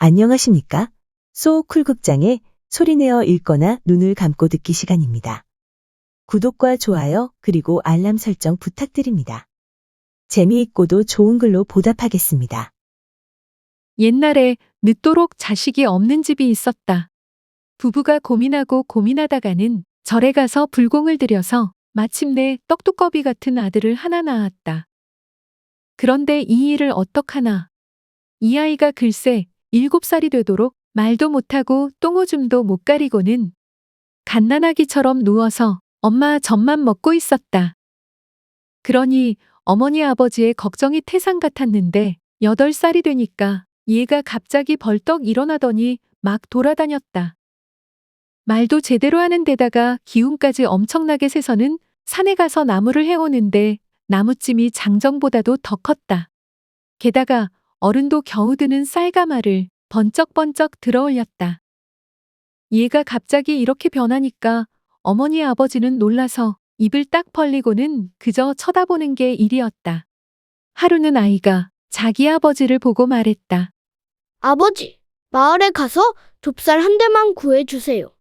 안녕하십니까? 소쿨극장의 소리내어 읽거나 눈을 감고 듣기 시간입니다. 구독과 좋아요 그리고 알람 설정 부탁드립니다. 재미있고도 좋은 글로 보답하겠습니다. 옛날에 늦도록 자식이 없는 집이 있었다. 부부가 고민하고 고민하다가는 절에 가서 불공을 들여서 마침내 떡두꺼비 같은 아들을 하나 낳았다. 그런데 이 일을 어떡하나. 이 아이가 글쎄 7살이 되도록 말도 못하고 똥오줌도 못 가리고는 갓난아기처럼 누워서 엄마 젖만 먹고 있었다. 그러니 어머니 아버지의 걱정이 태산 같았는데 8살이 되니까 얘가 갑자기 벌떡 일어나더니 막 돌아다녔다. 말도 제대로 하는 데다가 기운까지 엄청나게 세서는 산에 가서 나무를 해오는데 나무찜이 장정보다도 더 컸다. 게다가 어른도 겨우 드는 쌀가마를 번쩍번쩍 들어올렸다. 얘가 갑자기 이렇게 변하니까 어머니 아버지는 놀라서 입을 딱 벌리고는 그저 쳐다보는 게 일이었다. 하루는 아이가 자기 아버지를 보고 말했다. 아버지, 마을에 가서 좁쌀 한 대만 구해주세요.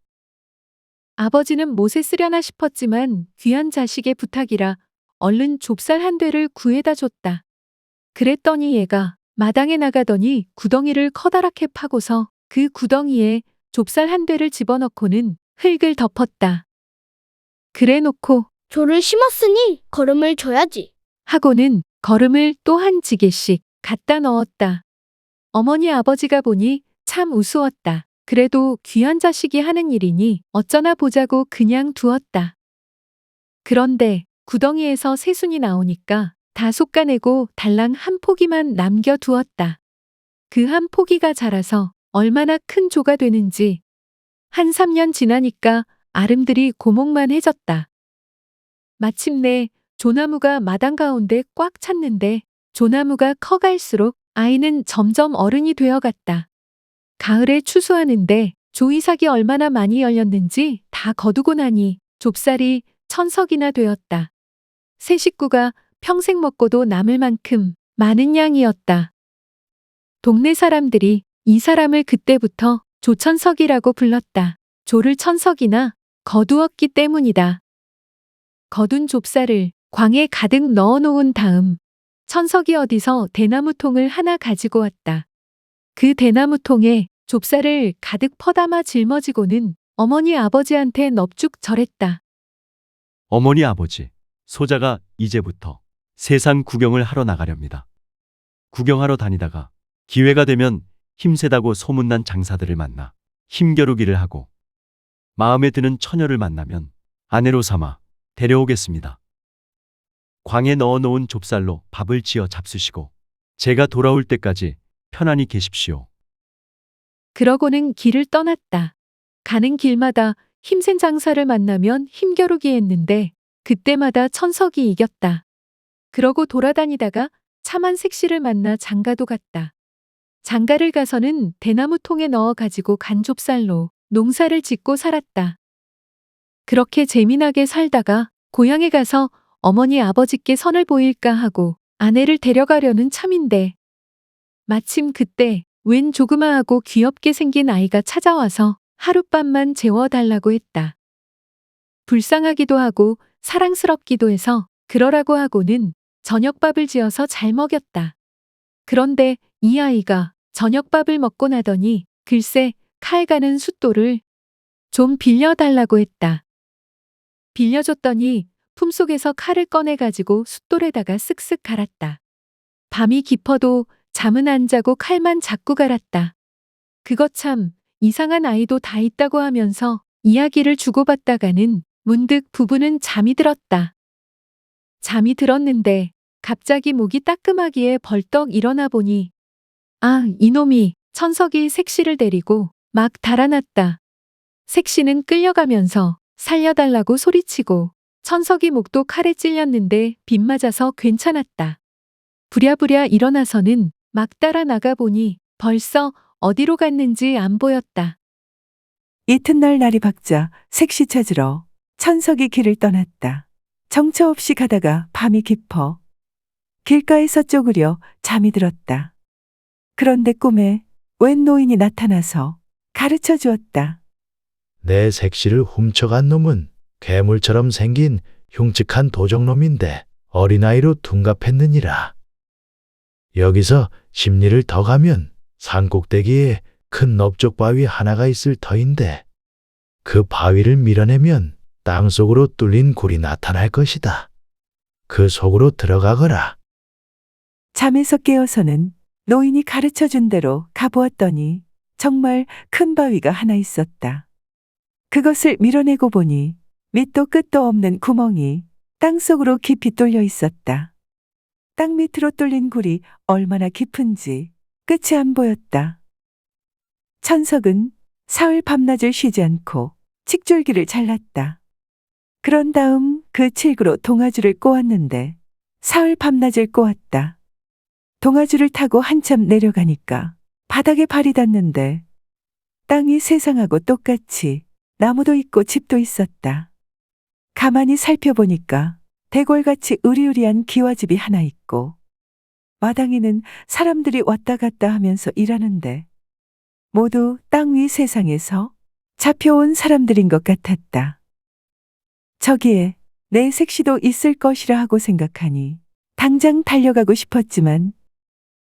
아버지는 못에 쓰려나 싶었지만 귀한 자식의 부탁이라 얼른 좁쌀 한 대를 구해다 줬다. 그랬더니 얘가 마당에 나가더니 구덩이를 커다랗게 파고서 그 구덩이에 좁쌀 한 대를 집어넣고는 흙을 덮었다. 그래 놓고 조를 심었으니 거름을 줘야지. 하고는 거름을 또 한 지게씩 갖다 넣었다. 어머니 아버지가 보니 참 우스웠다. 그래도 귀한 자식이 하는 일이니 어쩌나 보자고 그냥 두었다. 그런데 구덩이에서 새순이 나오니까 다 솎아내고 달랑 한 포기만 남겨두었다. 그 한 포기가 자라서 얼마나 큰 조가 되는지. 한 3년 지나니까 아름들이 고목만 해졌다. 마침내 조나무가 마당 가운데 꽉 찼는데 조나무가 커갈수록 아이는 점점 어른이 되어갔다. 가을에 추수하는데 조이삭이 얼마나 많이 열렸는지 다 거두고 나니 좁쌀이 1000석이나 되었다. 세 식구가 평생 먹고도 남을 만큼 많은 양이었다. 동네 사람들이 이 사람을 그때부터 조천석이라고 불렀다. 조를 1000석이나 거두었기 때문이다. 거둔 좁쌀을 광에 가득 넣어놓은 다음 1000석이 어디서 대나무통을 하나 가지고 왔다. 그 대나무통에 좁쌀을 가득 퍼담아 짊어지고는 어머니 아버지한테 넙죽 절했다. 어머니 아버지, 소자가 이제부터 세상 구경을 하러 나가렵니다. 구경하러 다니다가 기회가 되면 힘세다고 소문난 장사들을 만나 힘겨루기를 하고 마음에 드는 처녀를 만나면 아내로 삼아 데려오겠습니다. 광에 넣어놓은 좁쌀로 밥을 지어 잡수시고 제가 돌아올 때까지 편안히 계십시오. 그러고는 길을 떠났다. 가는 길마다 힘센 장사를 만나면 힘겨루기 했는데 그때마다 1000석이 이겼다. 그러고 돌아다니다가 참한 색시를 만나 장가도 갔다. 장가를 가서는 대나무통에 넣어 가지고 간 좁쌀로 농사를 짓고 살았다. 그렇게 재미나게 살다가 고향에 가서 어머니 아버지께 선을 보일까 하고 아내를 데려가려는 참인데 마침 그때 웬 조그마하고 귀엽게 생긴 아이가 찾아와서 하룻밤만 재워달라고 했다. 불쌍하기도 하고 사랑스럽기도 해서 그러라고 하고는 저녁밥을 지어서 잘 먹였다. 그런데 이 아이가 저녁밥을 먹고 나더니 글쎄 칼 가는 숫돌을 좀 빌려달라고 했다. 빌려줬더니 품속에서 칼을 꺼내가지고 숫돌에다가 쓱쓱 갈았다. 밤이 깊어도 잠은 안 자고 칼만 자꾸 갈았다. 그거 참 이상한 아이도 다 있다고 하면서 이야기를 주고받다가는 문득 부부는 잠이 들었다. 잠이 들었는데 갑자기 목이 따끔하기에 벌떡 일어나 보니 아, 이놈이 1000석이 색시를 데리고 막 달아났다. 색시는 끌려가면서 살려달라고 소리치고 1000석이 목도 칼에 찔렸는데 빗 맞아서 괜찮았다. 부랴부랴 일어나서는 막 따라 나가 보니 벌써 어디로 갔는지 안 보였다. 이튿날 날이 밝자 색시 찾으러 천석이 길을 떠났다. 정처 없이 가다가 밤이 깊어 길가에서 쪼그려 잠이 들었다. 그런데 꿈에 웬 노인이 나타나서 가르쳐 주었다. 내 색시를 훔쳐간 놈은 괴물처럼 생긴 흉측한 도적놈인데 어린아이로 둔갑했느니라. 여기서 10리를 더 가면 산꼭대기에 큰 넓적 바위 하나가 있을 터인데 그 바위를 밀어내면 땅속으로 뚫린 굴이 나타날 것이다. 그 속으로 들어가거라. 잠에서 깨어서는 노인이 가르쳐 준 대로 가보았더니 정말 큰 바위가 하나 있었다. 그것을 밀어내고 보니 밑도 끝도 없는 구멍이 땅속으로 깊이 뚫려 있었다. 땅 밑으로 뚫린 굴이 얼마나 깊은지 끝이 안 보였다. 천석은 사흘 밤낮을 쉬지 않고 칡줄기를 잘랐다. 그런 다음 그 칡으로 동아줄을 꼬았는데 사흘 밤낮을 꼬았다. 동아줄을 타고 한참 내려가니까 바닥에 발이 닿는데 땅이 세상하고 똑같이 나무도 있고 집도 있었다. 가만히 살펴보니까 대궐같이 으리으리한 기와집이 하나 있고 마당에는 사람들이 왔다 갔다 하면서 일하는데 모두 땅 위 세상에서 잡혀온 사람들인 것 같았다. 저기에 내 색시도 있을 것이라 하고 생각하니 당장 달려가고 싶었지만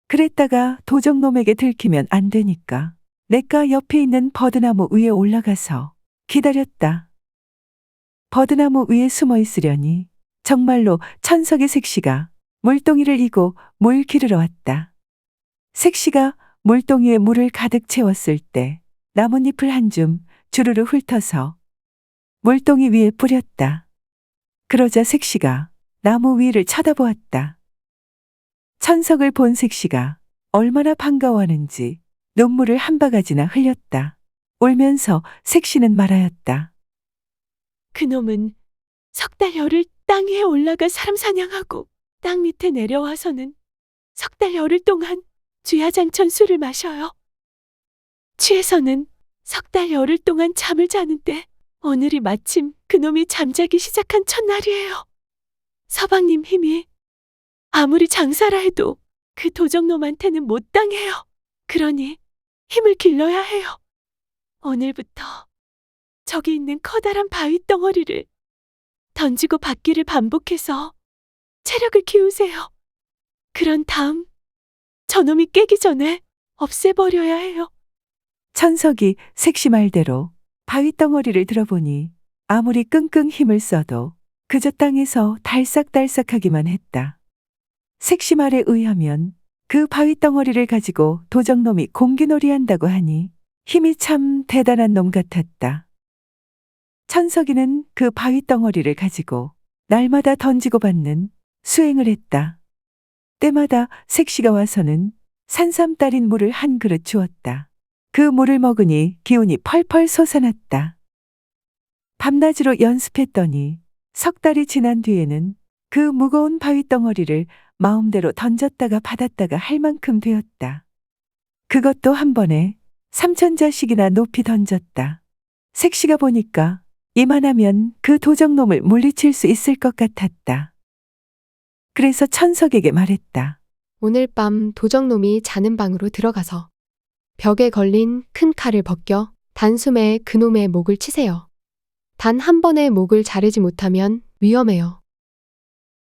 그랬다가 도적놈에게 들키면 안 되니까 냇가 옆에 있는 버드나무 위에 올라가서 기다렸다. 버드나무 위에 숨어 있으려니 정말로 천석의 색시가 물동이를 이고 물 기르러 왔다. 색시가 물동이에 물을 가득 채웠을 때 나뭇잎을 한 줌 주르르 훑어서 물동이 위에 뿌렸다. 그러자 색시가 나무 위를 쳐다보았다. 천석을 본 색시가 얼마나 반가워하는지 눈물을 한 바가지나 흘렸다. 울면서 색시는 말하였다. 그놈은 석 달 열흘 땅 위에 올라가 사람 사냥하고 땅 밑에 내려와서는 석 달 열흘 동안 쥐야장천 술을 마셔요. 취해서는 석 달 열흘 동안 잠을 자는데 오늘이 마침 그놈이 잠자기 시작한 첫날이에요. 서방님 힘이 아무리 장사라 해도 그 도적놈한테는 못 당해요. 그러니 힘을 길러야 해요. 오늘부터 저기 있는 커다란 바위 덩어리를 던지고 받기를 반복해서 체력을 키우세요. 그런 다음 저놈이 깨기 전에 없애버려야 해요. 천석이 색시 말대로 바위 덩어리를 들어보니 아무리 끙끙 힘을 써도 그저 땅에서 달싹달싹하기만 했다. 색시 말에 의하면 그 바위 덩어리를 가지고 도적놈이 공기놀이 한다고 하니 힘이 참 대단한 놈 같았다. 천석이는 그 바위 덩어리를 가지고 날마다 던지고 받는 수행을 했다. 때마다 색시가 와서는 산삼 따린 물을 한 그릇 주었다. 그 물을 먹으니 기운이 펄펄 솟아났다. 밤낮으로 연습했더니 석 달이 지난 뒤에는 그 무거운 바위 덩어리를 마음대로 던졌다가 받았다가 할 만큼 되었다. 그것도 한 번에 3,000자씩이나 높이 던졌다. 색시가 보니까 이만하면 그 도적놈을 물리칠 수 있을 것 같았다. 그래서 천석에게 말했다. 오늘 밤 도적놈이 자는 방으로 들어가서 벽에 걸린 큰 칼을 벗겨 단숨에 그놈의 목을 치세요. 단 한 번에 목을 자르지 못하면 위험해요.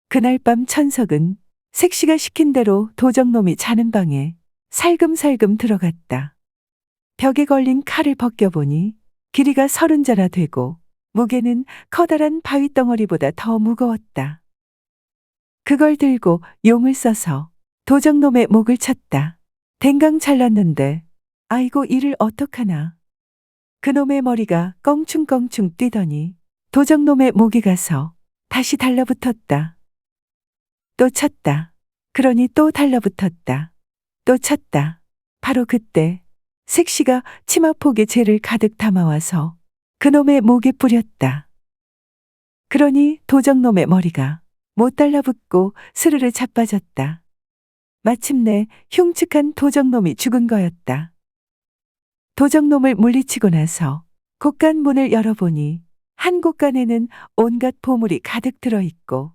그날 밤 천석은 색시가 시킨 대로 도적놈이 자는 방에 살금살금 들어갔다. 벽에 걸린 칼을 벗겨보니 길이가 30자나 되고 무게는 커다란 바위 덩어리보다 더 무거웠다. 그걸 들고 용을 써서 도적놈의 목을 쳤다. 댕강 잘랐는데 아이고 이를 어떡하나. 그놈의 머리가 껑충껑충 뛰더니 도적놈의 목에 가서 다시 달라붙었다. 또 쳤다. 그러니 또 달라붙었다. 또 쳤다. 바로 그때 색시가 치마폭에 재를 가득 담아와서 그놈의 목에 뿌렸다. 그러니 도적놈의 머리가 못 달라붙고 스르르 자빠졌다. 마침내 흉측한 도적놈이 죽은 거였다. 도적놈을 물리치고 나서 곳간 문을 열어보니 한 곳간에는 온갖 보물이 가득 들어있고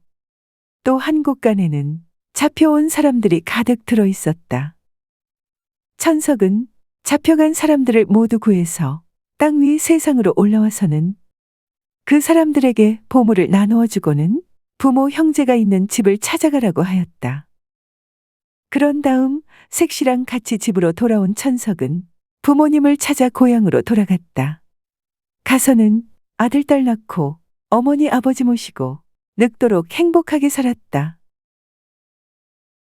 또 한 곳간에는 잡혀온 사람들이 가득 들어있었다. 천석은 잡혀간 사람들을 모두 구해서 땅 위 세상으로 올라와서는 그 사람들에게 보물을 나누어 주고는 부모 형제가 있는 집을 찾아가라고 하였다. 그런 다음 색시랑 같이 집으로 돌아온 천석은 부모님을 찾아 고향으로 돌아갔다. 가서는 아들, 딸 낳고 어머니, 아버지 모시고 늙도록 행복하게 살았다.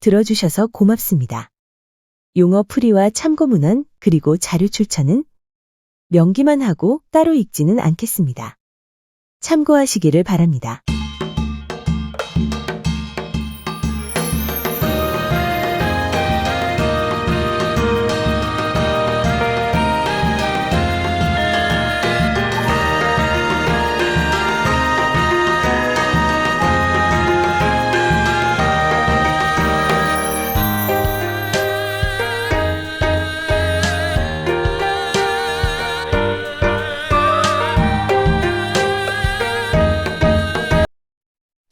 들어주셔서 고맙습니다. 용어 풀이와 참고 문헌 그리고 자료 출처는 명기만 하고 따로 읽지는 않겠습니다. 참고하시기를 바랍니다.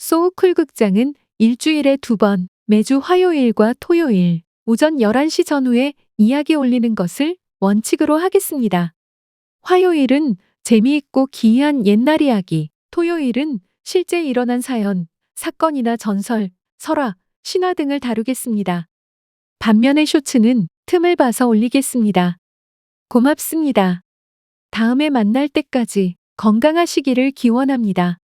소우쿨 극장은 일주일에 2번, 매주 화요일과 토요일, 오전 11시 전후에 이야기 올리는 것을 원칙으로 하겠습니다. 화요일은 재미있고 기이한 옛날 이야기, 토요일은 실제 일어난 사연, 사건이나 전설, 설화, 신화 등을 다루겠습니다. 반면에 쇼츠는 틈을 봐서 올리겠습니다. 고맙습니다. 다음에 만날 때까지 건강하시기를 기원합니다.